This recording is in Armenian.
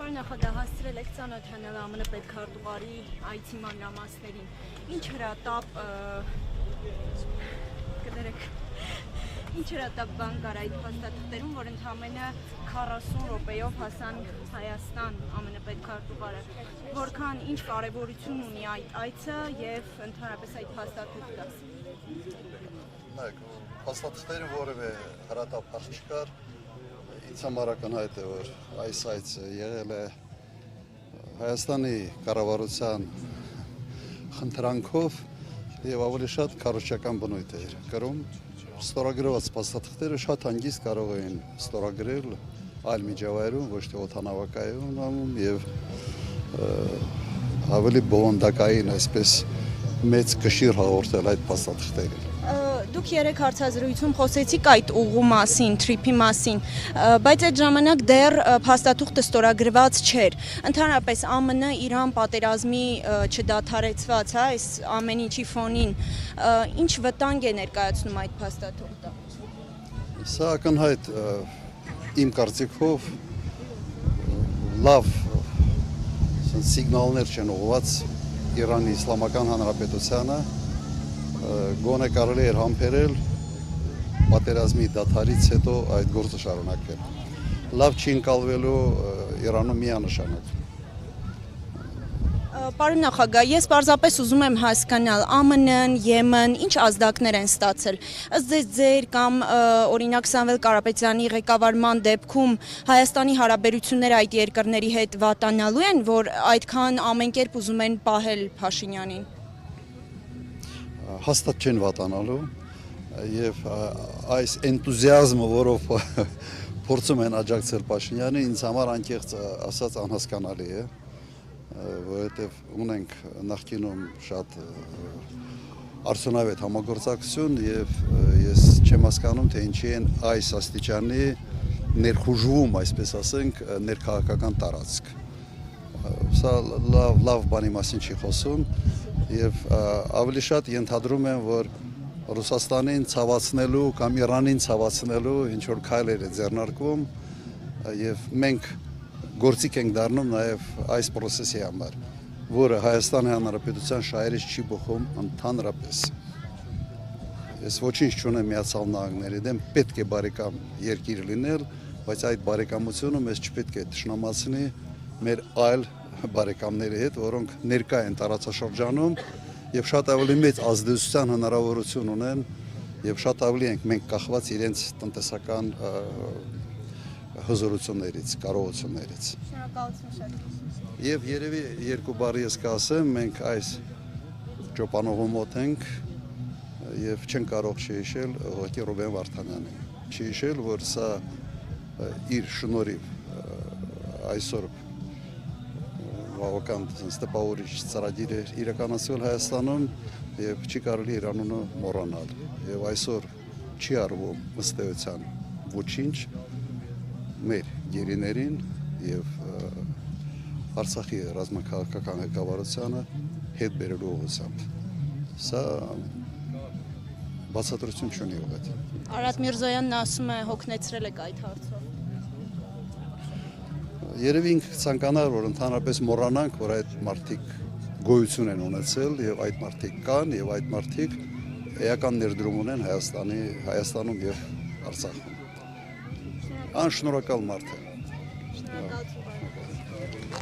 Պարոն նախագահ, հասցրել եք ծանոթանալ ԱՄՆ պետքարտուղարի այցի մանրամասներին։ Ինչ հրատապ բան կար այդ փաստաթղթերում, որ ընդամենը 40 րոպեով հասան Հայաստան ԱՄՆ պետքարտուղարը։ Որքան ինչ կարևորություն ունի այդ այցը եւ ընդհանրապես այդ փաստաթղթը։ Փաստաթղթերը որևէ հրատապ չկար։ Ինձ համար ակնհայտ է, որ այս այցը եղել է Հայաստանի կառավարության խնդրանքով եւ ավելի շատ կառուցչական բնույթ էր կրում։ Ստորագրված փաստաթղթերը շատ հանգիստ կարող էին ստորագրել այլ միջավայրում, ոչ թե օդանավակայանում եւ ավելի բովանդակային այսպես մեծ կշիռ հաղորդել այդ փաստաթղթերին։ Դուք երեք հարցազրույցում խոսեցիք այդ ուղու մասին, թրիփի մասին, բայց այդ ժամանակ դեռ փաստաթուղթը ստորագրված չէր։ Ընդհանրապես ԱՄՆ Իրան պատերազմի չդադարեցված, այս ամեն ինչի ֆոնին, ինչ վտանգ է ներկայացնում այդ փաստաթուղթը։ Սա ակնհայտ իմ կարծիքով լավ սիգնալներ չեն ուղղված Իրանի Իսլամական Հանրապետությանը, գոնե կարելի էր համբերել պատերազմի դադարից հետո այդ գործը շարունակել։ Լավ չի ընկալվելու Իրանում միանշանակ։ Պարոն նախագահ, ես պարզապես ուզում եմ հասկանալ, ԱՄՆ-ն, Եմեն, ինչ ազդակներ են ստացել։ Ըստ ձեր կամ օրինակ Սամվել Կարապետյանի ղեկավարման դեպքում Հայաստանի հարաբերությունները այդ երկրների հետ վատանալու են, որ այդքան ամենքերպ ուզում են պահել Փաշինյանին։ Հաստատ չեն վատանալու եւ այս էնտուզիազմը, որով փորձում են աջակցել Փաշինյանին, ինձ համար անկեղծ ասած անհասկանալի է, որովհետեւ ունենք նախկինում շատ արդյունավետ համագործակցություն եւ ես չեմ հասկանում, թե ինչի են այս աստիճանի ներխուժվում, այսպես ասենք, ներքաղաքական տարածք։ Սա լավ բանի մասին չի խոսում եւ ավելի շատ ենթադրում եմ, որ Ռուսաստանին ցավացնելու կամ Իրանին ցավացնելու ինչ որ քայլեր է ձեռնարկվում եւ մենք գործիք ենք դառնում նաեւ այս process-ի համար, որը Հայաստանի Հանրապետության շահերից չի բխում ընդհանրապես։ Ես ոչինչ չունեմ Միացյալ Նահանգների դեմ, պետք է բարեկամ երկիր լինել, բայց այդ բարեկամությունը մեզ չպետք է թշնամացնի մեր այլ բարեկամների հետ, որոնք ներկա են տարածաշրջանում եւ շատ ավելի մեծ ազդեցության հնարավորություն ունեն եւ շատ ավելի ենք մենք կախված իրենց տնտեսական հզորություններից, կարողություններից։ Շնորհակալություն շատ։ Եվ երևի երկու բառ ես կասեմ, մենք այս ճոպանողու մոտ ենք եւ չեն կարող չհիշել ուղղակի Ռուբեն Վարդանյանին։ Չհիշել, որ սա իր շնորհիվ այսօր բավական տպավորիչ ծրագիր է իրականացվել Հայաստանում եւ չի կարելի իր անունը մոռանալ եւ այսօր չի արվում ըստ էության ոչինչ մեր գերիներին եւ Արցախի ռազմաքաղաքական ղեկավարությանը հետ բերելու ուղղությամբ սա բացատրություն չունի ուղղակի։ Արադ Միրզոյանն ասում է հոգնեցրել եք այդ հարցով։ Երևի ինքը ցանկանար, որ ընդհանրապես մոռանանք, որ այդ մարդիկ գոյություն են ունեցել եւ այդ մարդիկ կան եւ այդ մարդիկ էական ներդրում ունեն Հայաստանում եւ Արցախում։ Անշնորհակալ մարդ է։ Շնորհակալություն։